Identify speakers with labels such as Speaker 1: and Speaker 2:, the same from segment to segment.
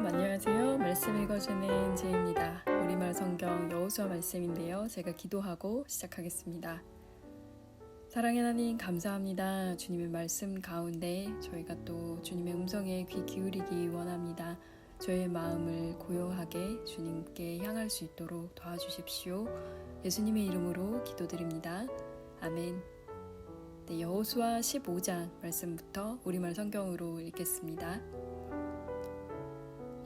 Speaker 1: 안녕하세요. 말씀 읽어주는 제입니다. 우리말 성경 여호수아 말씀인데요. 제가 기도하고 시작하겠습니다. 사랑의 하나님 감사합니다. 주님의 말씀 가운데 저희가 또 주님의 음성에 귀 기울이기 원합니다. 저의 마음을 고요하게 주님께 향할 수 있도록 도와주십시오. 예수님의 이름으로 기도드립니다. 아멘. 네, 여호수아 15장 말씀부터 우리말 성경으로 읽겠습니다.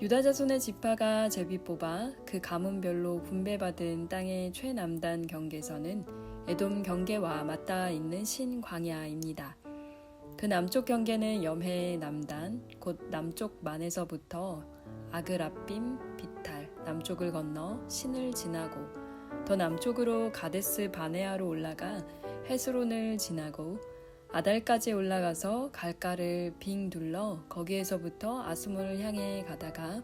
Speaker 1: 유다 자손의 지파가 제비 뽑아 그 가문별로 분배받은 땅의 최남단 경계선은 에돔 경계와 맞닿아 있는 신광야입니다. 그 남쪽 경계는 염해 남단, 곧 남쪽 만에서부터 아그라빔, 비탈, 남쪽을 건너 신을 지나고 더 남쪽으로 가데스 바네아로 올라가 헤스론을 지나고 아달까지 올라가서 갈가를 빙 둘러 거기에서부터 아스몬을 향해 가다가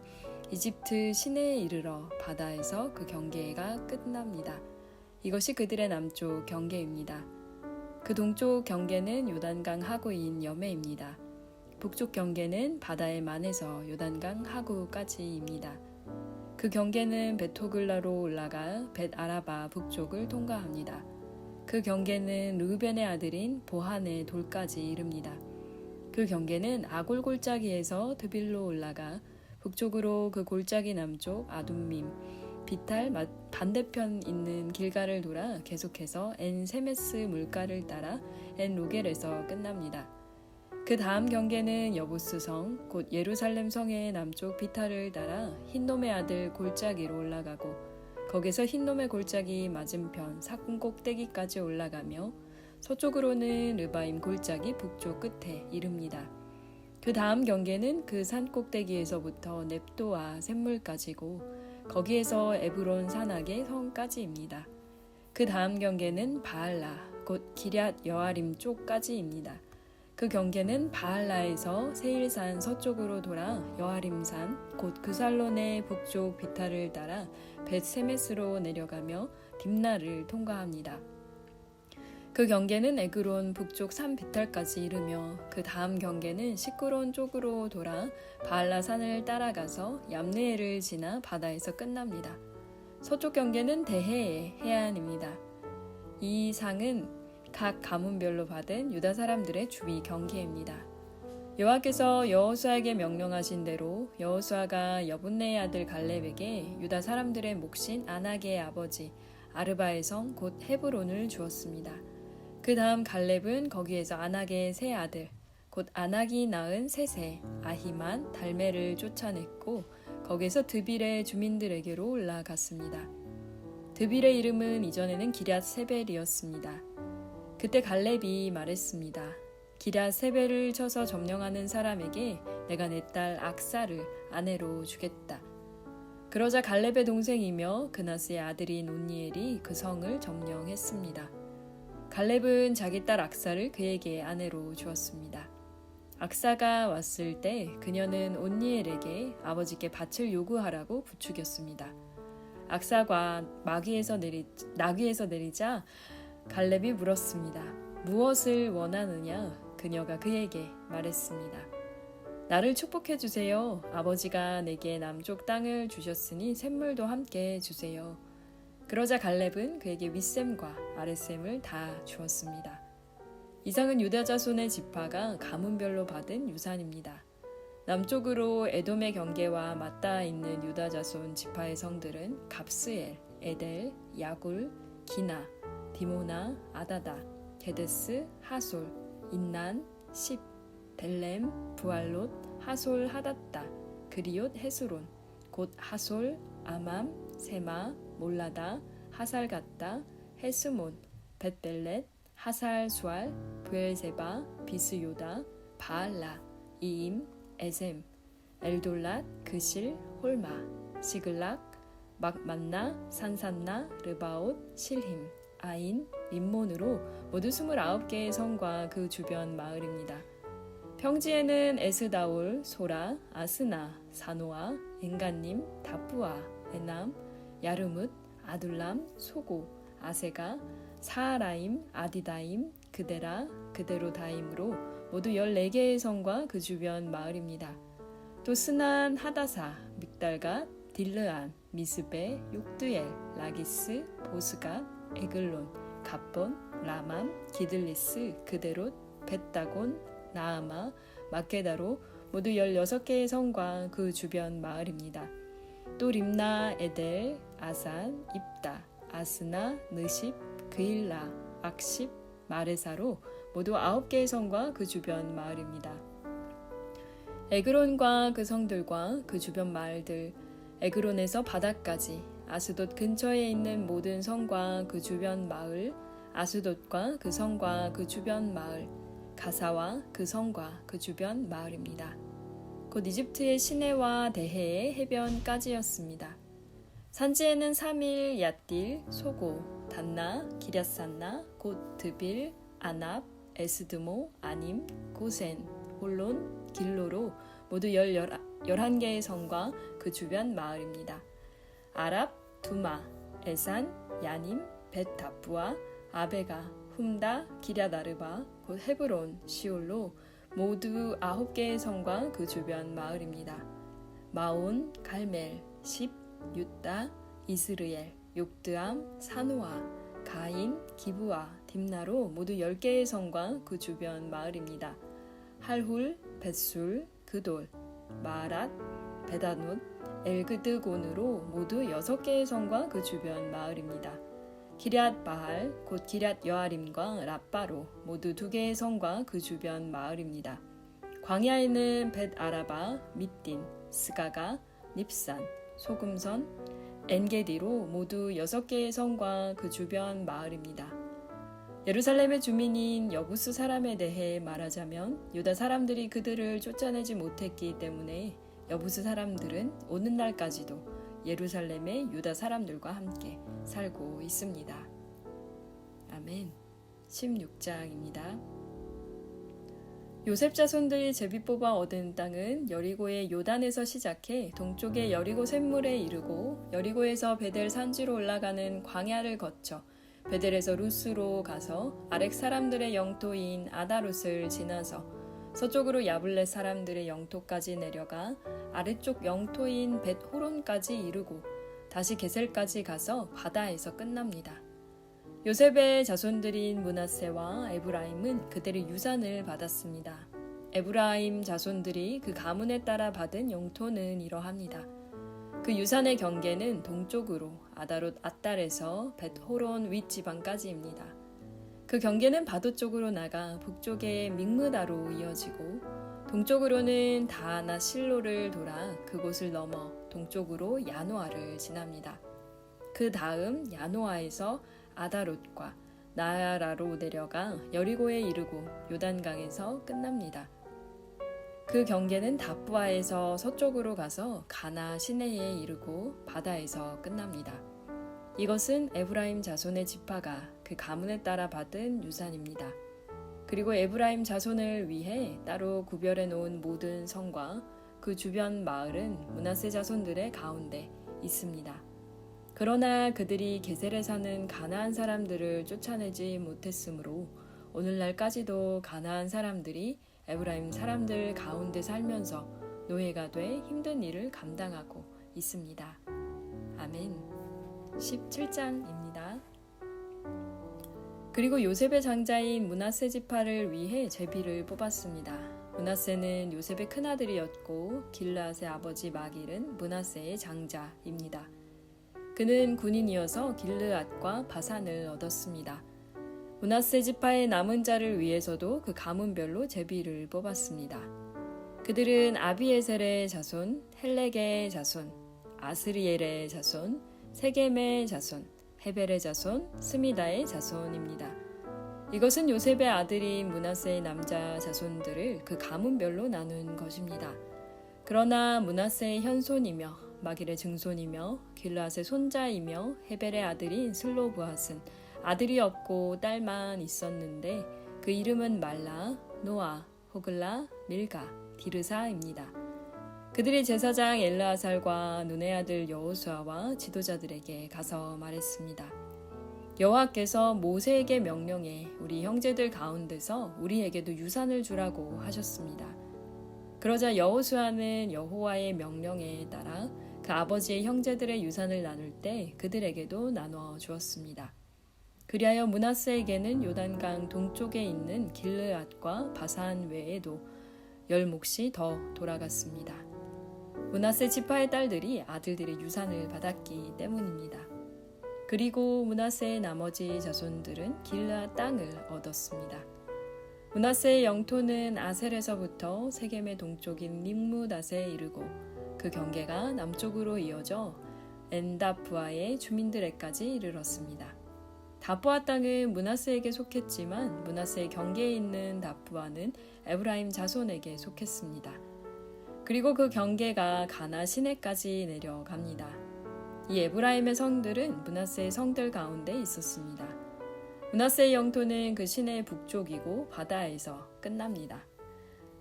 Speaker 1: 이집트 시내에 이르러 바다에서 그 경계가 끝납니다. 이것이 그들의 남쪽 경계입니다. 그 동쪽 경계는 요단강 하구인 여매입니다. 북쪽 경계는 바다의 만에서 요단강 하구까지입니다. 그 경계는 벳호글라로 올라가 벳아라바 북쪽을 통과합니다. 그 경계는 르우벤의 아들인 보한의 돌까지 이릅니다. 그 경계는 아골 골짜기에서 드빌로 올라가 북쪽으로 그 골짜기 남쪽 아둠밈, 비탈 반대편 있는 길가를 돌아 계속해서 엔 세메스 물가를 따라 엔 로겔에서 끝납니다. 그 다음 경계는 여부스성, 곧 예루살렘 성의 남쪽 비탈을 따라 흰놈의 아들 골짜기로 올라가고 거기서 흰놈의 골짜기 맞은편 산 꼭대기까지 올라가며 서쪽으로는 르바임 골짜기 북쪽 끝에 이릅니다. 그 다음 경계는 그 산 꼭대기에서부터 넵도와 샘물까지고 거기에서 에브론 산악의 성까지입니다. 그 다음 경계는 바알라 곧 기럇 여아림 쪽까지입니다. 그 경계는 바알라에서 세일산 서쪽으로 돌아 여아림산 곧 그살론의 북쪽 비탈을 따라 벳세메스로 내려가며 딥나를 통과합니다. 그 경계는 에그론 북쪽 산 비탈까지 이르며 그 다음 경계는 시끄론 쪽으로 돌아 바알라 산을 따라가서 얌느에를 지나 바다에서 끝납니다. 서쪽 경계는 대해의 해안입니다. 이 상은 각 가문별로 받은 유다 사람들의 주위 경계입니다. 여호와께서 여호수아에게 명령하신 대로 여호수아가 여분네의 아들 갈렙에게 유다 사람들의 몫인 아낙의 아버지 아르바의 성 곧 헤브론을 주었습니다. 그 다음 갈렙은 거기에서 아낙의 세 아들 곧 아낙이 낳은 셋의 아히만, 달메를 쫓아냈고 거기에서 드빌의 주민들에게로 올라갔습니다. 드빌의 이름은 이전에는 기럇 세벨이었습니다. 그때 갈렙이 말했습니다. 기럇 세벨을 쳐서 점령하는 사람에게 내가 내 딸 악사를 아내로 주겠다. 그러자 갈렙의 동생이며 그나스의 아들인 온니엘이 그 성을 점령했습니다. 갈렙은 자기 딸 악사를 그에게 아내로 주었습니다. 악사가 왔을 때 그녀는 온니엘에게 아버지께 밭을 요구하라고 부추겼습니다. 악사가 나귀에서 내리자 갈렙이 물었습니다. 무엇을 원하느냐? 그녀가 그에게 말했습니다. 나를 축복해 주세요. 아버지가 내게 남쪽 땅을 주셨으니 샘물도 함께 주세요. 그러자 갈렙은 그에게 윗샘과 아랫샘을 다 주었습니다. 이상은 유다 자손의 지파가 가문별로 받은 유산입니다. 남쪽으로 에돔의 경계와 맞닿아 있는 유다 자손 지파의 성들은 갑스엘, 에델, 야굴, 기나, 디모나, 아다다, 게데스, 하솔, 인난, 십, 벨렘, 부알롯, 하솔 하닷다, 그리옷 헤스론, 곧 하솔, 아맘, 세마, 몰라다, 하살갓다, 헤스몬, 벳벨렛, 하살 수알, 브엘세바, 비스요다, 바알라, 이임, 에셈, 엘돌랏, 그실, 홀마, 시글락, 막만나, 산산나, 르바옷, 실힘, 아인, 림몬으로 모두 29개의 성과 그 주변 마을입니다. 평지에는 에스다올, 소라, 아스나, 사노아, 엔간님, 다부아, 에남, 야르뭇, 아둘람, 소고, 아세가, 사하라임, 아디다임, 그데라, 그데로다임으로 모두 14개의 성과 그 주변 마을입니다. 또 스난, 하다사, 믹달갓, 딜르안, 미스베, 욕드엘, 라기스, 보스갓, 에글론, 갑본, 라맘, 기들리스, 그데롯, 벳다곤, 나아마, 마케다로 모두 16개의 성과 그 주변 마을입니다. 또 림나, 에델, 아산, 입다, 아스나, 느십, 그일라, 악십, 마레사로 모두 9개의 성과 그 주변 마을입니다. 에그론과 그 성들과 그 주변 마을들, 에그론에서 바다까지, 아스돗 근처에 있는 모든 성과 그 주변 마을, 아스돗과 그 성과 그 주변 마을, 가사와 그 성과 그 주변 마을입니다. 곧 이집트의 시내와 대해의 해변까지였습니다. 산지에는 3일, 얏딜, 소고, 단나, 기랴산나, 곧 드빌, 아납, 에스드모, 아님, 고센, 홀론, 길로로 모두 11개의 성과 그 주변 마을입니다. 아랍, 두마, 에산, 야님, 벳다부아, 아베가, 훔다, 기랴다르바, 곧 헤브론, 시올로 모두 9개의 성과 그 주변 마을입니다. 마온, 갈멜, 십, 유다, 이스르엘, 욕드암, 사노아, 가임, 기부아, 딥나로 모두 10개의 성과 그 주변 마을입니다. 할훌, 벳술, 그돌, 마랏, 베다논, 엘그드곤으로 모두 6개의 성과 그 주변 마을입니다. 기럇 바할, 곧 기럇 여아림과 랍바로 모두 2개의 성과 그 주변 마을입니다. 광야에는 벳 아라바, 밑딘, 스가가, 닙산, 소금선, 엔게디로 모두 6개의 성과 그 주변 마을입니다. 예루살렘의 주민인 여부스 사람에 대해 말하자면 유다 사람들이 그들을 쫓아내지 못했기 때문에 여부스 사람들은 오는 날까지도 예루살렘의 유다 사람들과 함께 살고 있습니다. 아멘. 16장입니다. 요셉 자손들이 제비 뽑아 얻은 땅은 여리고의 요단에서 시작해 동쪽의 여리고 샘물에 이르고 여리고에서 베델 산지로 올라가는 광야를 거쳐 베델에서 루스로 가서 아렉 사람들의 영토인 아다롯을 지나서 서쪽으로 야블렛 사람들의 영토까지 내려가 아래쪽 영토인 벳호론까지 이르고 다시 게셀까지 가서 바다에서 끝납니다. 요셉의 자손들인 므낫세와 에브라임은 그들의 유산을 받았습니다. 에브라임 자손들이 그 가문에 따라 받은 영토는 이러합니다. 그 유산의 경계는 동쪽으로 아다롯 앗달에서 벳호론 윗지방까지입니다. 그 경계는 바도 쪽으로 나가 북쪽에 믹므다로 이어지고 동쪽으로는 다나 실로를 돌아 그곳을 넘어 동쪽으로 야노아를 지납니다. 그 다음 야노아에서 아다롯과 나야라로 내려가 여리고에 이르고 요단강에서 끝납니다. 그 경계는 다부아에서 서쪽으로 가서 가나 시내에 이르고 바다에서 끝납니다. 이것은 에브라임 자손의 지파가 그 가문에 따라 받은 유산입니다. 그리고 에브라임 자손을 위해 따로 구별해 놓은 모든 성과 그 주변 마을은 므낫세 자손들의 가운데 있습니다. 그러나 그들이 게셀에 사는 가나안 사람들을 쫓아내지 못했으므로 오늘날까지도 가나안 사람들이 에브라임 사람들 가운데 살면서 노예가 돼 힘든 일을 감당하고 있습니다. 아멘. 17장입니다. 그리고 요셉의 장자인 므낫세 지파를 위해 제비를 뽑았습니다. 므낫세는 요셉의 큰아들이었고 길르앗의 아버지 마길은 므낫세의 장자입니다. 그는 군인이어서 길르앗과 바산을 얻었습니다. 므낫세 지파의 남은 자를 위해서도 그 가문별로 제비를 뽑았습니다. 그들은 아비에셀의 자손, 헬렉의 자손, 아스리엘의 자손, 세겜의 자손, 헤벨의 자손, 스미다의 자손입니다. 이것은 요셉의 아들인 므낫세의 남자 자손들을 그 가문별로 나눈 것입니다. 그러나 므낫세의 현손이며 마길의 증손이며 길르앗의 손자이며 헤벨의 아들인 슬로브앗은 아들이 없고 딸만 있었는데 그 이름은 말라, 노아, 호글라, 밀가, 디르사입니다. 그들이 제사장 엘르아살과 눈의 아들 여호수아와 지도자들에게 가서 말했습니다. 여호와께서 모세에게 명령해 우리 형제들 가운데서 우리에게도 유산을 주라고 하셨습니다. 그러자 여호수아는 여호와의 명령에 따라 그 아버지의 형제들의 유산을 나눌 때 그들에게도 나누어 주었습니다. 그리하여 므낫세에게는 요단강 동쪽에 있는 길르앗과 바산 외에도 10몫이 더 돌아갔습니다. 므낫세 지파의 딸들이 아들들의 유산을 받았기 때문입니다. 그리고 므낫세의 나머지 자손들은 길르앗 땅을 얻었습니다. 므낫세의 영토는 아셀에서부터 세겜의 동쪽인 림므닷에 이르고 그 경계가 남쪽으로 이어져 엔다프아의 주민들에까지 이르렀습니다. 다프아 땅은 므낫세에게 속했지만 므낫세의 경계에 있는 다프아는 에브라임 자손에게 속했습니다. 그리고 그 경계가 가나 시내까지 내려갑니다. 이 에브라임의 성들은 므낫세의 성들 가운데 있었습니다. 므낫세의 영토는 그 시내의 북쪽이고 바다에서 끝납니다.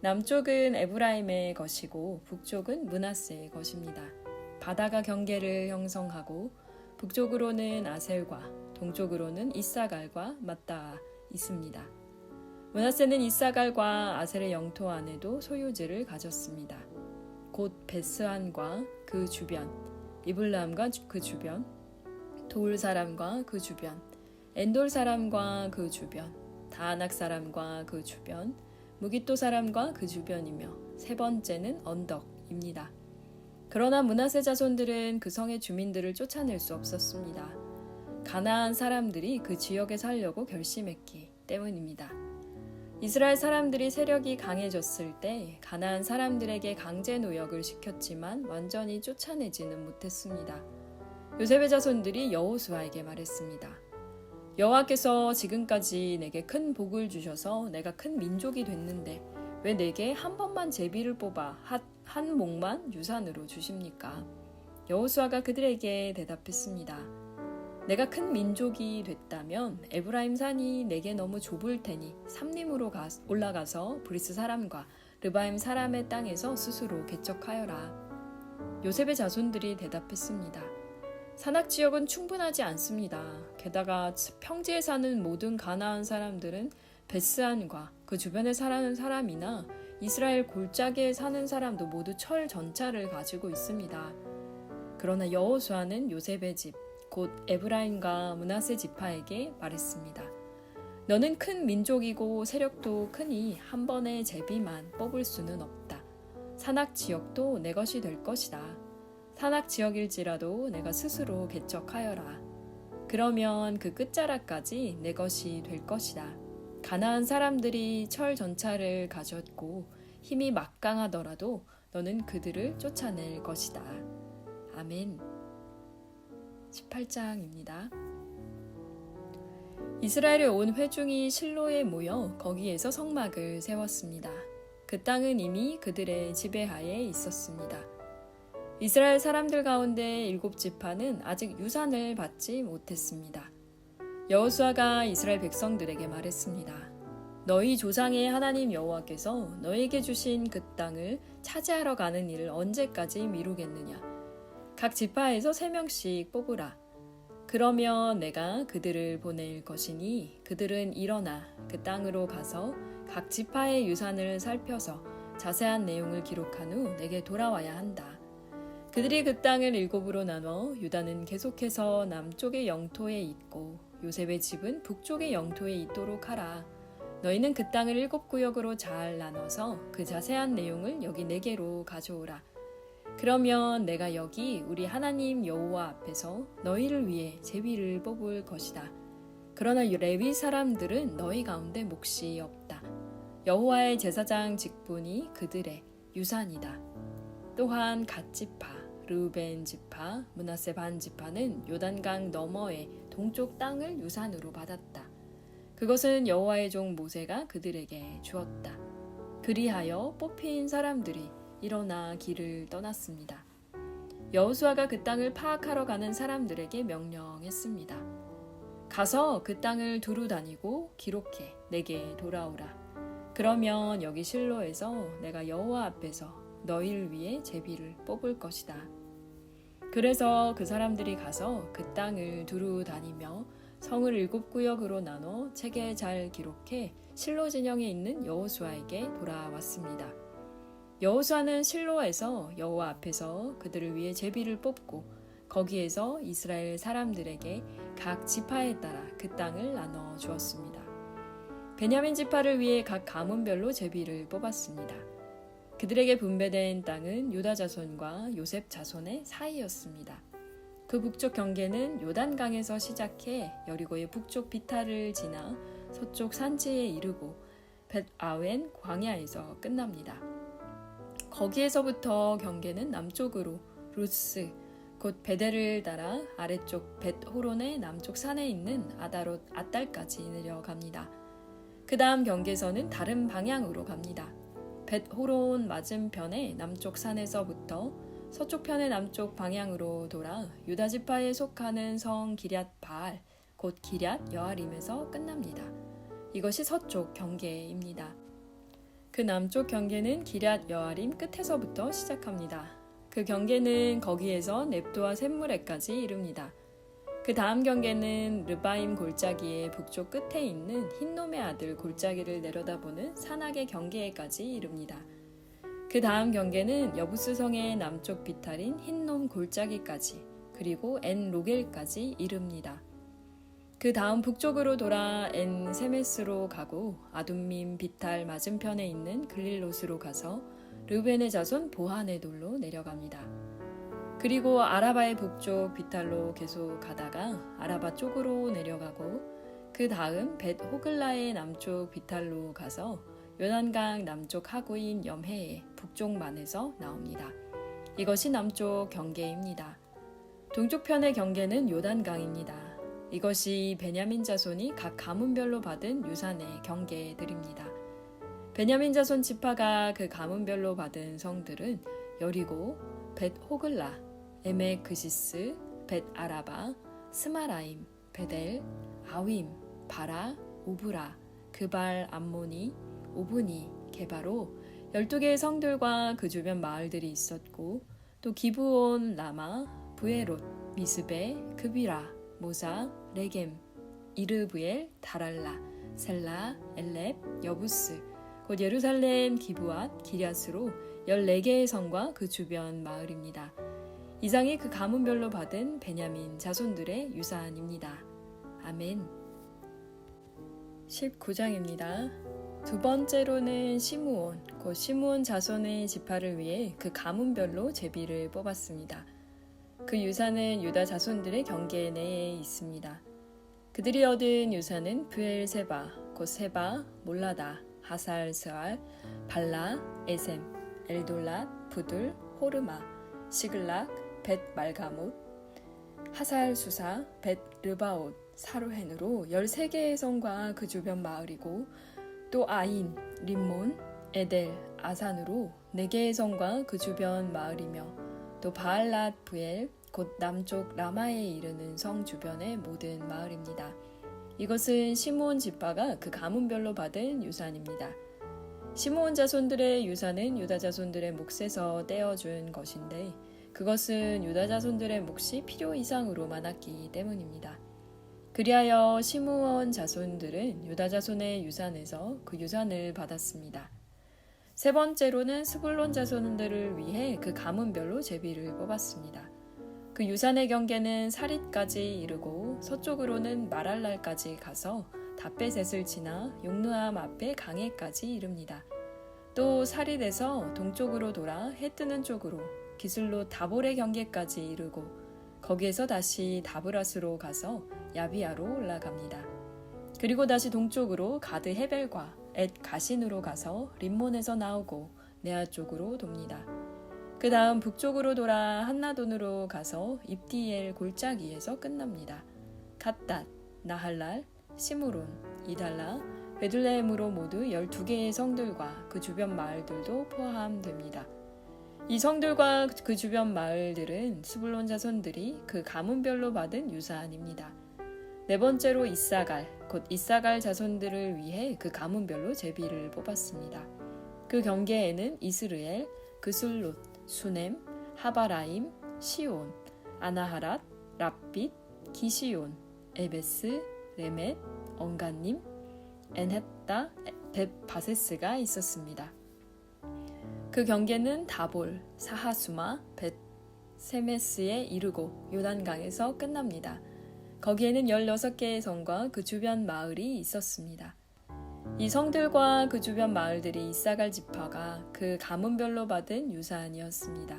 Speaker 1: 남쪽은 에브라임의 것이고 북쪽은 므낫세의 것입니다. 바다가 경계를 형성하고 북쪽으로는 아셀과 동쪽으로는 이사갈과 맞닿아 있습니다. 므낫세는 이사갈과 아셀의 영토 안에도 소유지를 가졌습니다. 곧 베스안과 그 주변, 이블람과 그 주변, 도울 사람과 그 주변, 엔돌 사람과 그 주변, 다낙 사람과 그 주변, 무깃도 사람과 그 주변이며 세 번째는 언덕입니다. 그러나 므낫세 자손들은 그 성의 주민들을 쫓아낼 수 없었습니다. 가나안 사람들이 그 지역에 살려고 결심했기 때문입니다. 이스라엘 사람들이 세력이 강해졌을 때 가나안 사람들에게 강제 노역을 시켰지만 완전히 쫓아내지는 못했습니다. 요셉의 자손들이 여호수아에게 말했습니다. 여호와께서 지금까지 내게 큰 복을 주셔서 내가 큰 민족이 됐는데 왜 내게 한 번만 제비를 뽑아 한 몫만 유산으로 주십니까? 여호수아가 그들에게 대답했습니다. 내가 큰 민족이 됐다면 에브라임 산이 내게 너무 좁을 테니 삼림으로 올라가서 브리스 사람과 르바임 사람의 땅에서 스스로 개척하여라. 요셉의 자손들이 대답했습니다. 산악 지역은 충분하지 않습니다. 게다가 평지에 사는 모든 가나안 사람들은 베스안과 그 주변에 사는 사람이나 이스라엘 골짜기에 사는 사람도 모두 철 전차를 가지고 있습니다. 그러나 여호수아는 요셉의 집, 곧 에브라임과 므낫세 지파에게 말했습니다. 너는 큰 민족이고 세력도 크니 한 번에 제비만 뽑을 수는 없다. 산악 지역도 내 것이 될 것이다. 산악 지역일지라도 내가 스스로 개척하여라. 그러면 그 끝자락까지 내 것이 될 것이다. 가나안 사람들이 철 전차를 가졌고 힘이 막강하더라도 너는 그들을 쫓아낼 것이다. 아멘. 18장입니다. 이스라엘의 온 회중이 실로에 모여 거기에서 성막을 세웠습니다. 그 땅은 이미 그들의 지배하에 있었습니다. 이스라엘 사람들 가운데 7지파는 아직 유산을 받지 못했습니다. 여호수아가 이스라엘 백성들에게 말했습니다. 너희 조상의 하나님 여호와께서 너에게 주신 그 땅을 차지하러 가는 일을 언제까지 미루겠느냐? 각 지파에서 3명씩 뽑으라. 그러면 내가 그들을 보낼 것이니 그들은 일어나 그 땅으로 가서 각 지파의 유산을 살펴서 자세한 내용을 기록한 후 내게 돌아와야 한다. 그들이 그 땅을 7으로 나눠 유다는 계속해서 남쪽의 영토에 있고 요셉의 집은 북쪽의 영토에 있도록 하라. 너희는 그 땅을 7구역으로 잘 나눠서 그 자세한 내용을 여기 내게로 가져오라. 그러면 내가 여기 우리 하나님 여호와 앞에서 너희를 위해 제비를 뽑을 것이다. 그러나 레위 사람들은 너희 가운데 몫이 없다. 여호와의 제사장 직분이 그들의 유산이다. 또한 갓 지파, 르우벤 지파, 므낫세 반 지파는 요단강 너머의 동쪽 땅을 유산으로 받았다. 그것은 여호와의 종 모세가 그들에게 주었다. 그리하여 뽑힌 사람들이 일어나 길을 떠났습니다. 여호수아가 그 땅을 파악하러 가는 사람들에게 명령했습니다. 가서 그 땅을 두루 다니고 기록해 내게 돌아오라. 그러면 여기 실로에서 내가 여호와 앞에서 너희를 위해 제비를 뽑을 것이다. 그래서 그 사람들이 가서 그 땅을 두루 다니며 성을 7구역으로 나눠 책에 잘 기록해 실로 진영에 있는 여호수아에게 돌아왔습니다. 여호수아는 실로에서 여호와 앞에서 그들을 위해 제비를 뽑고 거기에서 이스라엘 사람들에게 각 지파에 따라 그 땅을 나눠 주었습니다. 베냐민 지파를 위해 각 가문별로 제비를 뽑았습니다. 그들에게 분배된 땅은 유다 자손과 요셉 자손의 사이였습니다. 그 북쪽 경계는 요단강에서 시작해 여리고의 북쪽 비탈을 지나 서쪽 산지에 이르고 벳아웬 광야에서 끝납니다. 거기에서부터 경계는 남쪽으로 루스 곧 베델을 따라 아래쪽 벳호론의 남쪽 산에 있는 아다롯 아달까지 내려갑니다. 그 다음 경계선은 다른 방향으로 갑니다. 벳호론 맞은편의 남쪽 산에서부터 서쪽 편의 남쪽 방향으로 돌아 유다 지파에 속하는 성 기럇 바알 곧 기럇 여아림에서 끝납니다. 이것이 서쪽 경계입니다. 그 남쪽 경계는 기럇 여아림 끝에서부터 시작합니다. 그 경계는 거기에서 넵도와 샘무레까지 이릅니다. 그 다음 경계는 르바임 골짜기의 북쪽 끝에 있는 흰놈의 아들 골짜기를 내려다보는 산악의 경계에까지 이릅니다. 그 다음 경계는 여부스 성의 남쪽 비탈인 흰놈 골짜기까지 그리고 엔 로겔까지 이릅니다. 그 다음 북쪽으로 돌아 엔 세메스로 가고 아둠밈 비탈 맞은편에 있는 글릴롯으로 가서 르벤의 자손 보하네돌로 내려갑니다. 그리고 아라바의 북쪽 비탈로 계속 가다가 아라바 쪽으로 내려가고 그 다음 벳 호글라의 남쪽 비탈로 가서 요단강 남쪽 하구인 염해의 북쪽만에서 나옵니다. 이것이 남쪽 경계입니다. 동쪽 편의 경계는 요단강입니다. 이것이 베냐민 자손이 각 가문별로 받은 유산의 경계들입니다. 베냐민 자손 지파가 그 가문별로 받은 성들은 여리고, 벳 호글라, 에메크시스, 벳 아라바, 스마라임, 베델, 아윈, 바라, 오브라, 그발 암모니, 오브니, 게바로 12개의 성들과 그 주변 마을들이 있었고 또 기브온, 라마, 부에롯, 미스베, 그비라, 모사, 레겜, 이르브엘, 다랄라, 셀라, 엘렙, 여부스, 곧 예루살렘, 기브앗, 기럇으로 14개의 성과 그 주변 마을입니다. 이상이 그 가문별로 받은 베냐민 자손들의 유산입니다. 아멘. 19장입니다. 두 번째로는 시므온, 곧 시므온 자손의 지파를 위해 그 가문별로 제비를 뽑았습니다. 그 유산은 유다 자손들의 경계 내에 있습니다. 그들이 얻은 유산은 브엘세바, 곧 세바, 몰라다, 하살스알, 발라, 에셈, 엘돌랏, 부들, 호르마, 시글락, 벳 말가못, 하살수사, 벳 르바옷, 사로헨으로 13개의 성과 그 주변 마을이고 또 아인, 림몬, 에델, 아산으로 4개의 성과 그 주변 마을이며 또 바알랏 부엘, 곧 남쪽 라마에 이르는 성 주변의 모든 마을입니다. 이것은 시므온 지파가 그 가문별로 받은 유산입니다. 시므온 자손들의 유산은 유다 자손들의 몫에서 떼어준 것인데 그것은 유다 자손들의 몫이 필요 이상으로 많았기 때문입니다. 그리하여 시므온 자손들은 유다 자손의 유산에서 그 유산을 받았습니다. 세 번째로는 스불론 자손들을 위해 그 가문별로 제비를 뽑았습니다. 그 유산의 경계는 사릿까지 이르고 서쪽으로는 마랄랄까지 가서 다베셋을 지나 용르암 앞에 강해까지 이릅니다. 또 사릿에서 동쪽으로 돌아 해 뜨는 쪽으로 기슬로 다볼의 경계까지 이르고 거기에서 다시 다브라스로 가서 야비아로 올라갑니다. 그리고 다시 동쪽으로 가드 헤벨과 엣 가신으로 가서 림몬에서 나오고 네아 쪽으로 돕니다. 그 다음 북쪽으로 돌아 한나돈으로 가서 입디엘 골짜기에서 끝납니다. 갓닷, 나할랄, 시므론, 이달라, 베들레헴으로 모두 12개의 성들과 그 주변 마을들도 포함됩니다. 이 성들과 그 주변 마을들은 스불론 자손들이 그 가문별로 받은 유산입니다. 네 번째로 이사갈, 곧 이사갈 자손들을 위해 그 가문별로 제비를 뽑았습니다. 그 경계에는 이스르엘, 그술롯, 수넴, 하바라임, 시온, 아나하랏, 랍빗, 기시온, 에베스, 레멧, 언가님, 엔헷다, 벳바세스가 있었습니다. 그 경계는 다볼, 사하수마, 벳세메스에 이르고 요단강에서 끝납니다. 거기에는 16개의 성과 그 주변 마을이 있었습니다. 이 성들과 그 주변 마을들이 이사갈 지파가 그 가문별로 받은 유산이었습니다.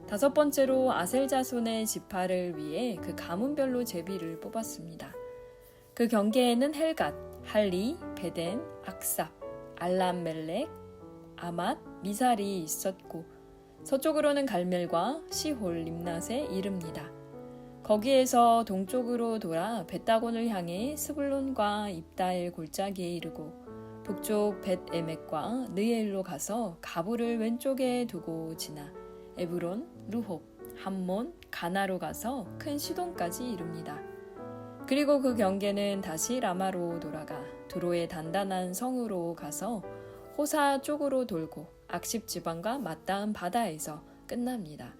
Speaker 1: 5번째로 아셀 자손의 지파를 위해 그 가문별로 제비를 뽑았습니다. 그 경계에는 헬갓, 할리, 베덴, 악삽, 알람멜렉, 아맛, 미살이 있었고 서쪽으로는 갈멜과 시홀, 림낫에 이릅니다. 거기에서 동쪽으로 돌아 벳다곤을 향해 스불론과 입다엘 골짜기에 이르고 북쪽 벳에멕과 느엘로 가서 가부를 왼쪽에 두고 지나 에브론, 루홉, 함몬, 가나로 가서 큰 시돈까지 이릅니다. 그리고 그 경계는 다시 라마로 돌아가 두로의 단단한 성으로 가서 호사 쪽으로 돌고 악십 지방과 맞닿은 바다에서 끝납니다.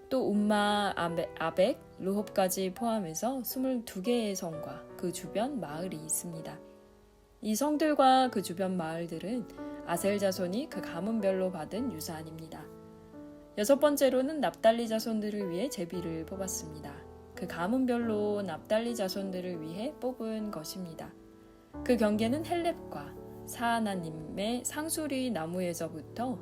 Speaker 1: 또 움마, 아벡, 루홉까지 포함해서 22개의 성과 그 주변 마을이 있습니다. 이 성들과 그 주변 마을들은 아셀 자손이 그 가문별로 받은 유산입니다. 6번째로는 납달리 자손들을 위해 제비를 뽑았습니다. 그 가문별로 납달리 자손들을 위해 뽑은 것입니다. 그 경계는 헬렙과 사하나님의 상수리 나무에서부터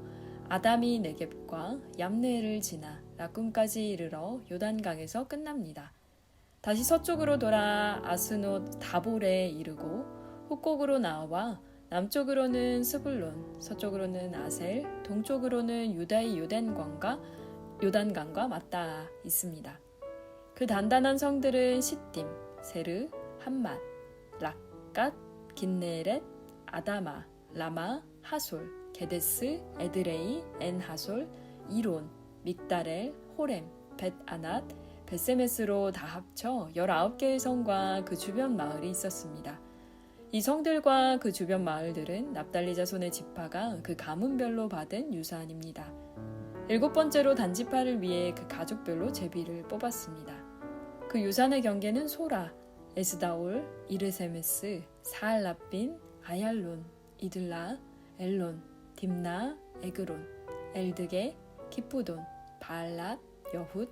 Speaker 1: 아다미 네겝과 얌네를 지나 라꿈까지 이르러 요단강에서 끝납니다. 다시 서쪽으로 돌아 아스노 다볼에 이르고 후곡으로 나와 남쪽으로는 스불론, 서쪽으로는 아셀, 동쪽으로는 유다의 요단강과 맞닿아 있습니다. 그 단단한 성들은 시딤, 세르, 함맛, 락갓, 긴네렛, 아다마, 라마, 하솔, 게데스, 에드레이, 엔하솔, 이론, 믹다렐, 호렘, 벳아낫, 벳세메스로 다 합쳐 19개의 성과 그 주변 마을이 있었습니다. 이 성들과 그 주변 마을들은 납달리 자손의 지파가 그 가문별로 받은 유산입니다. 7번째로 단지파를 위해 그 가족별로 제비를 뽑았습니다. 그 유산의 경계는 소라, 에스다올, 이르세메스, 사알라빈, 아얄론, 이들라, 엘론, 딥나, 에그론, 엘드게, 키푸돈, 바알랏, 여훗,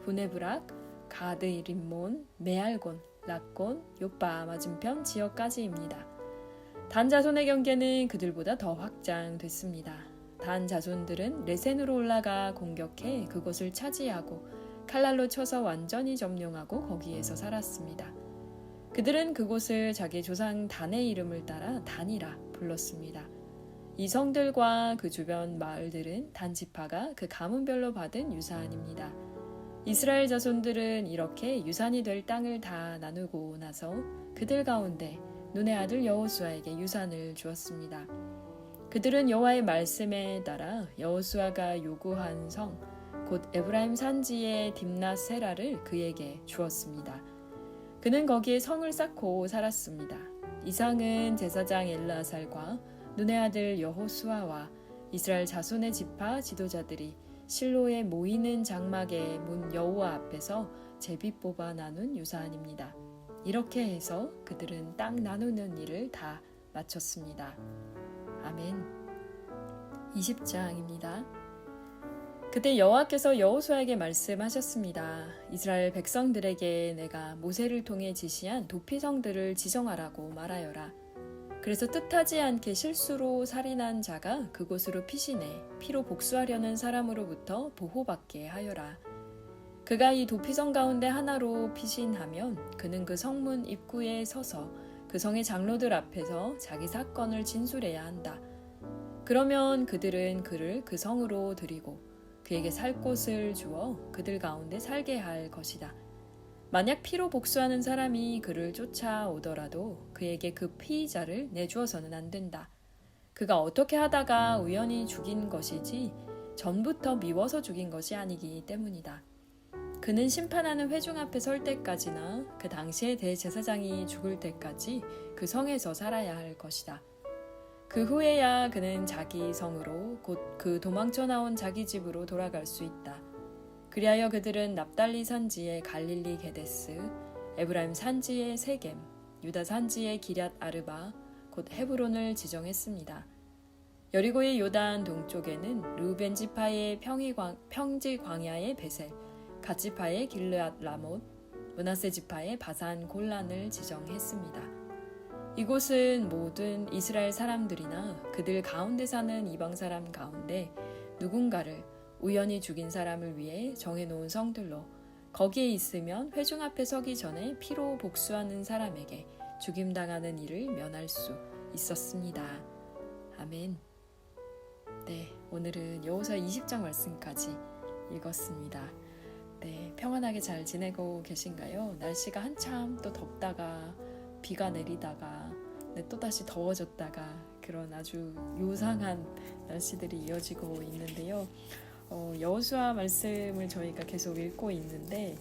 Speaker 1: 부네브락, 가드 림몬, 메알곤, 락곤, 요빠 맞은편 지역까지입니다. 단 자손의 경계는 그들보다 더 확장됐습니다. 단 자손들은 레센으로 올라가 공격해 그곳을 차지하고 칼날로 쳐서 완전히 점령하고 거기에서 살았습니다. 그들은 그곳을 자기 조상 단의 이름을 따라 단이라 불렀습니다. 이 성들과 그 주변 마을들은 단 지파가 그 가문별로 받은 유산입니다. 이스라엘 자손들은 이렇게 유산이 될 땅을 다 나누고 나서 그들 가운데 눈의 아들 여호수아에게 유산을 주었습니다. 그들은 여호와의 말씀에 따라 여호수아가 요구한 성, 곧 에브라임 산지의 딥낫세라를 그에게 주었습니다. 그는 거기에 성을 쌓고 살았습니다. 이 성은 제사장 엘르아살과 눈의 아들 여호수아와 이스라엘 자손의 지파 지도자들이 실로에 모이는 장막의 문 여호와 앞에서 제비 뽑아 나눈 유산입니다. 이렇게 해서 그들은 땅 나누는 일을 다 마쳤습니다. 아멘. 20장입니다. 그때 여호와께서 여호수아에게 말씀하셨습니다. 이스라엘 백성들에게 내가 모세를 통해 지시한 도피성들을 지정하라고 말하여라. 그래서 뜻하지 않게 실수로 살인한 자가 그곳으로 피신해 피로 복수하려는 사람으로부터 보호받게 하여라. 그가 이 도피성 가운데 하나로 피신하면 그는 그 성문 입구에 서서 그 성의 장로들 앞에서 자기 사건을 진술해야 한다. 그러면 그들은 그를 그 성으로 들이고 그에게 살 곳을 주어 그들 가운데 살게 할 것이다. 만약 피로 복수하는 사람이 그를 쫓아오더라도 그에게 그 피의자를 내주어서는 안 된다. 그가 어떻게 하다가 우연히 죽인 것이지 전부터 미워서 죽인 것이 아니기 때문이다. 그는 심판하는 회중 앞에 설 때까지나 그 당시의 대제사장이 죽을 때까지 그 성에서 살아야 할 것이다. 그 후에야 그는 자기 성으로 곧 그 도망쳐 나온 자기 집으로 돌아갈 수 있다. 그리하여 그들은 납달리 산지의 갈릴리 게데스, 에브라임 산지의 세겜, 유다 산지의 기럇 아르바, 곧 헤브론을 지정했습니다. 여리고의 요단 동쪽에는 르우벤 지파의 평지 광야의 베셀, 갓 지파의 길르앗 라못, 므낫세 지파의 바산 골란을 지정했습니다. 이곳은 모든 이스라엘 사람들이나 그들 가운데 사는 이방 사람 가운데 누군가를 우연히 죽인 사람을 위해 정해놓은 성들로, 거기에 있으면 회중 앞에 서기 전에 피로 복수하는 사람에게 죽임당하는 일을 면할 수 있었습니다. 아멘. 네, 오늘은 여호수아 20장 말씀까지 읽었습니다. 네, 평안하게 잘 지내고 계신가요? 날씨가 한참 또 덥다가 비가 내리다가 또다시 더워졌다가 그런 아주 요상한 날씨들이 이어지고 있는데요. 여호수아 말씀을 저희가 계속 읽고 있는데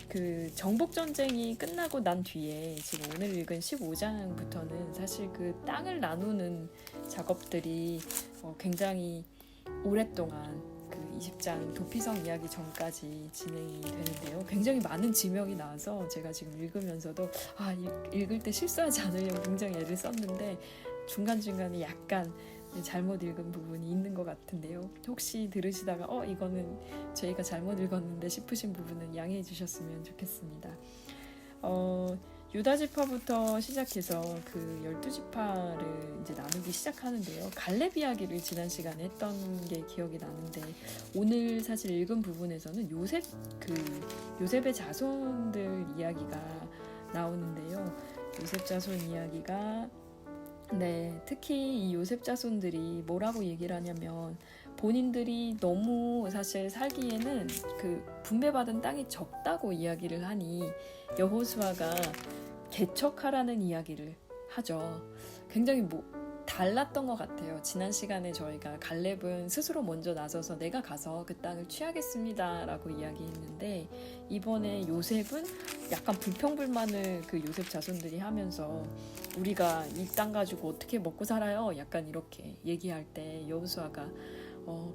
Speaker 1: 그 정복전쟁이 끝나고 난 뒤에 지금 오늘 읽은 15장부터는 사실 그 땅을 나누는 작업들이 굉장히 오랫동안 그 20장 도피성 이야기 전까지 진행이 되는데요. 굉장히 많은 지명이 나와서 제가 지금 읽으면서도 읽을 때 실수하지 않으려고 굉장히 애를 썼는데 중간중간에 약간 잘못 읽은 부분이 있는 것 같은데요. 혹시 들으시다가 이거는 저희가 잘못 읽었는데 싶으신 부분은 양해해 주셨으면 좋겠습니다. 유다 지파부터 시작해서 그 12지파를 이제 나누기 시작하는데요. 갈렙 이야기를 지난 시간에 했던 게 기억이 나는데 오늘 사실 읽은 부분에서는 요셉의 자손들 이야기가 나오는데요. 요셉 자손 이야기가 특히 이 요셉 자손들이 뭐라고 얘기를 하냐면 본인들이 너무 사실 살기에는 그 분배받은 땅이 적다고 이야기를 하니 여호수아가 개척하라는 이야기를 하죠. 굉장히 달랐던 것 같아요. 지난 시간에 저희가 갈렙은 스스로 먼저 나서서 내가 가서 그 땅을 취하겠습니다 라고 이야기했는데 이번에 요셉은 약간 불평불만을 그 요셉 자손들이 하면서 우리가 이 땅 가지고 어떻게 먹고 살아요? 약간 이렇게 얘기할 때 여호수아가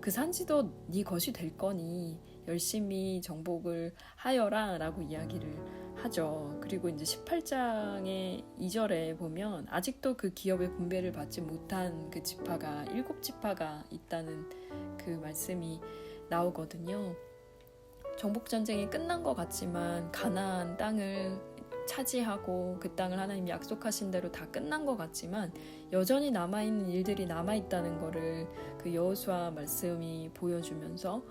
Speaker 1: 그 산지도 네 것이 될 거니 열심히 정복을 하여라 라고 이야기를 하죠. 그리고 이제 18장의 2절에 보면 아직도 그 기업의 분배를 받지 못한 그 지파가 7지파가 있다는 그 말씀이 나오거든요. 정복전쟁이 끝난 것 같지만 가나안 땅을 차지하고 그 땅을 하나님이 약속하신 대로 다 끝난 것 같지만 여전히 남아있는 일들이 남아있다는 거를 그 여호수아 말씀이 보여주면서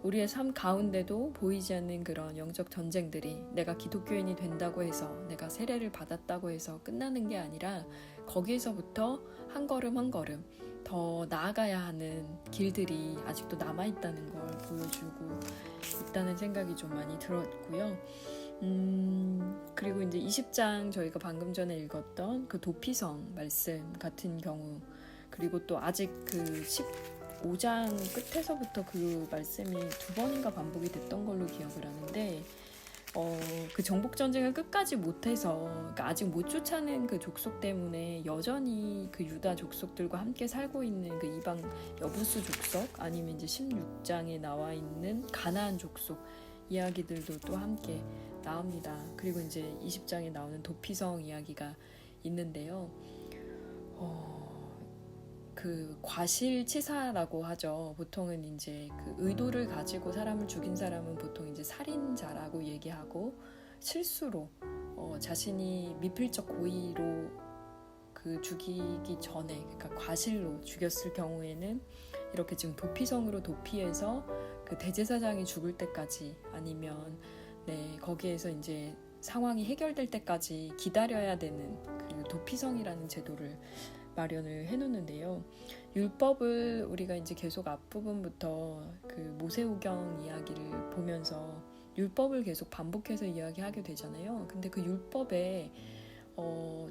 Speaker 1: 우리의 삶 가운데도 보이지 않는 그런 영적 전쟁들이 내가 기독교인이 된다고 해서 내가 세례를 받았다고 해서 끝나는 게 아니라 거기에서부터 한 걸음 한 걸음 더 나아가야 하는 길들이 아직도 남아있다는 걸 보여주고 있다는 생각이 좀 많이 들었고요. 그리고 이제 20장 저희가 방금 전에 읽었던 그 도피성 말씀 같은 경우 그리고 또 아직 그 15장 끝에서부터 그 말씀이 2번인가 반복이 됐던 걸로 기억을 하는데 그 정복전쟁을 끝까지 못해서 그러니까 아직 못 쫓아낸 그 족속 때문에 여전히 그 유다 족속들과 함께 살고 있는 그 이방 여부수 족속 아니면 이제 16장에 나와 있는 가나안 족속 이야기들도 또 함께 나옵니다. 그리고 이제 20장에 나오는 도피성 이야기가 있는데요. 그 과실치사라고 하죠. 보통은 이제 그 의도를 가지고 사람을 죽인 사람은 보통 이제 살인자라고 얘기하고 실수로 자신이 미필적 고의로 그 죽이기 전에 그러니까 과실로 죽였을 경우에는 이렇게 지금 도피성으로 도피해서 그 대제사장이 죽을 때까지 아니면 거기에서 이제 상황이 해결될 때까지 기다려야 되는 그 도피성이라는 제도를 마련을 해놓는데요. 율법을 우리가 이제 계속 앞부분부터 그 모세오경 이야기를 보면서 율법을 계속 반복해서 이야기하게 되잖아요. 근데 그 율법에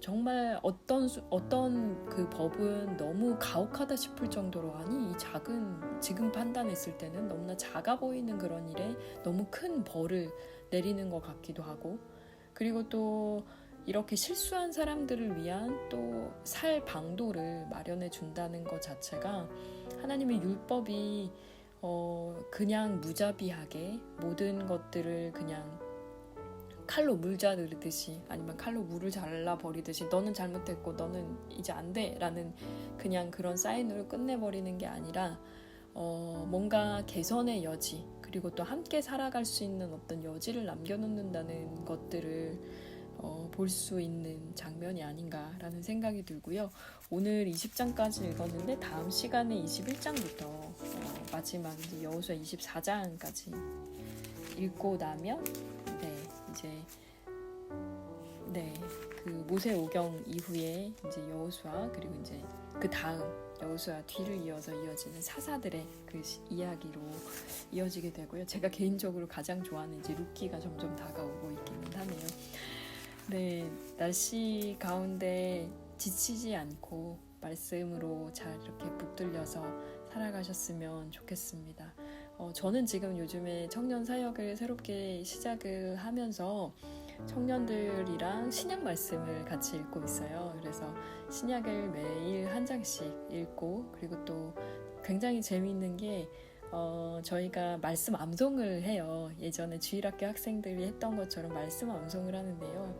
Speaker 1: 정말 어떤 그 법은 너무 가혹하다 싶을 정도로 아니 이 작은 지금 판단했을 때는 너무나 작아 보이는 그런 일에 너무 큰 벌을 내리는 것 같기도 하고 그리고 또 이렇게 실수한 사람들을 위한 또 살 방도를 마련해 준다는 것 자체가 하나님의 율법이 그냥 무자비하게 모든 것들을 그냥 칼로 물 자르듯이 아니면 칼로 물을 잘라버리듯이 너는 잘못했고 너는 이제 안 돼 라는 그냥 그런 사인으로 끝내버리는 게 아니라 뭔가 개선의 여지 그리고 또 함께 살아갈 수 있는 어떤 여지를 남겨놓는다는 것들을 볼 수 있는 장면이 아닌가라는 생각이 들고요. 오늘 20장까지 읽었는데 다음 시간에 21장부터 마지막 이제 여호수아 24장까지 읽고 나면 그 모세 오경 이후에 이제 여호수아 그리고 이제 그 다음 여호수아 뒤를 이어서 이어지는 사사들의 그 이야기로 이어지게 되고요. 제가 개인적으로 가장 좋아하는 이제 룻기가 점점 다가오고 있기는 하네요. 네, 날씨 가운데 지치지 않고 말씀으로 잘 이렇게 붙들려서 살아가셨으면 좋겠습니다. 저는 지금 요즘에 청년 사역을 새롭게 시작을 하면서 청년들이랑 신약 말씀을 같이 읽고 있어요. 그래서 신약을 매일 한 장씩 읽고 그리고 또 굉장히 재미있는 게 저희가 말씀 암송을 해요. 예전에 주일학교 학생들이 했던 것처럼 말씀 암송을 하는데요.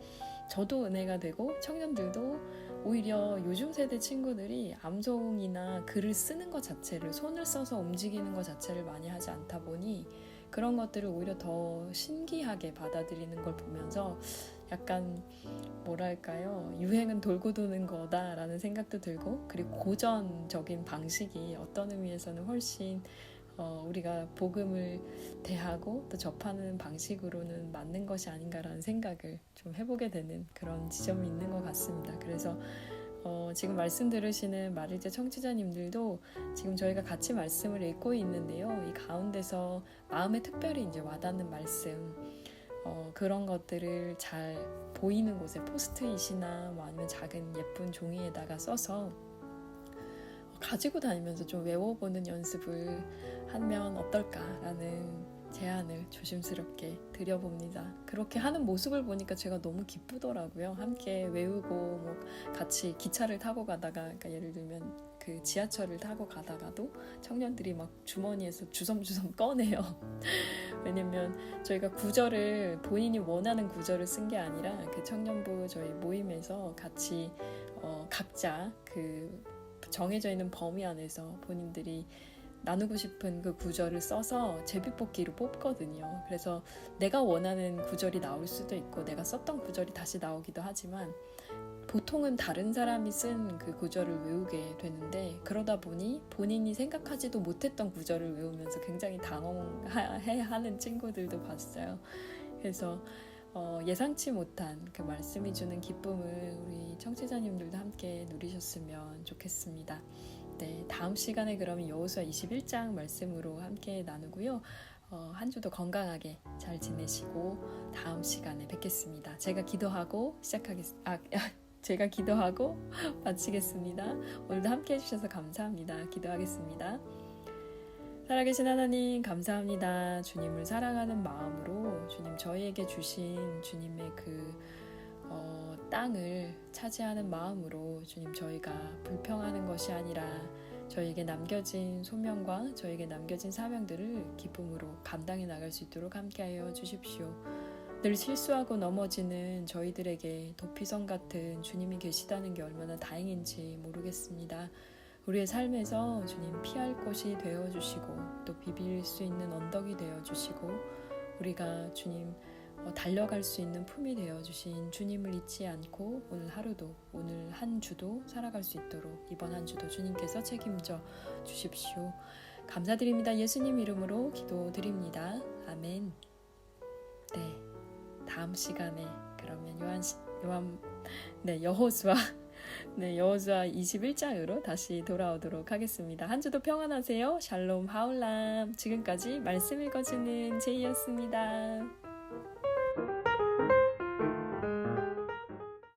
Speaker 1: 저도 은혜가 되고 청년들도 오히려 요즘 세대 친구들이 암송이나 글을 쓰는 것 자체를 손을 써서 움직이는 것 자체를 많이 하지 않다 보니 그런 것들을 오히려 더 신기하게 받아들이는 걸 보면서 약간 뭐랄까요, 유행은 돌고 도는 거다라는 생각도 들고 그리고 고전적인 방식이 어떤 의미에서는 훨씬 우리가 복음을 대하고 또 접하는 방식으로는 맞는 것이 아닌가라는 생각을 좀 해보게 되는 그런 지점이 있는 것 같습니다. 그래서 지금 말씀 들으시는 마릴제 청취자님들도 지금 저희가 같이 말씀을 읽고 있는데요. 이 가운데서 마음에 특별히 이제 와닿는 말씀 그런 것들을 잘 보이는 곳에 포스트잇이나 뭐 아니면 작은 예쁜 종이에다가 써서 가지고 다니면서 좀 외워보는 연습을 하면 어떨까라는 제안을 조심스럽게 드려봅니다. 그렇게 하는 모습을 보니까 제가 너무 기쁘더라고요. 함께 외우고 뭐 같이 기차를 타고 가다가 그러니까 예를 들면 그 지하철을 타고 가다가도 청년들이 막 주머니에서 주섬주섬 꺼내요. 왜냐면 저희가 구절을 본인이 원하는 구절을 쓴 게 아니라 그 청년부 저희 모임에서 같이 각자 그 정해져 있는 범위 안에서 본인들이 나누고 싶은 그 구절을 써서 제비뽑기로 뽑거든요. 그래서 내가 원하는 구절이 나올 수도 있고 내가 썼던 구절이 다시 나오기도 하지만 보통은 다른 사람이 쓴 그 구절을 외우게 되는데 그러다 보니 본인이 생각하지도 못했던 구절을 외우면서 굉장히 당황해하는 친구들도 봤어요. 그래서 예상치 못한 그 말씀이 주는 기쁨을 우리 청취자님들도 함께 누리셨으면 좋겠습니다. 네, 다음 시간에 그러면 여호수아 21장 말씀으로 함께 나누고요. 한 주도 건강하게 잘 지내시고 다음 시간에 뵙겠습니다. 제가 기도하고 마치겠습니다. 오늘도 함께 해주셔서 감사합니다. 기도하겠습니다. 살아계신 하나님 감사합니다. 주님을 사랑하는 마음으로 주님 저희에게 주신 주님의 그 땅을 차지하는 마음으로 주님 저희가 불평하는 것이 아니라 저희에게 남겨진 소명과 저희에게 남겨진 사명들을 기쁨으로 감당해 나갈 수 있도록 함께하여 주십시오. 늘 실수하고 넘어지는 저희들에게 도피성 같은 주님이 계시다는 게 얼마나 다행인지 모르겠습니다. 우리의 삶에서 주님 피할 곳이 되어주시고 또 비빌 수 있는 언덕이 되어주시고 우리가 주님 달려갈 수 있는 품이 되어주신 주님을 잊지 않고 오늘 하루도 오늘 한 주도 살아갈 수 있도록 이번 한 주도 주님께서 책임져 주십시오. 감사드립니다. 예수님 이름으로 기도드립니다. 아멘. 네, 다음 시간에 그러면 여호수아 21장으로 다시 돌아오도록 하겠습니다. 한 주도 평안하세요. 샬롬 하울람. 지금까지 말씀 읽어주는 제이였습니다.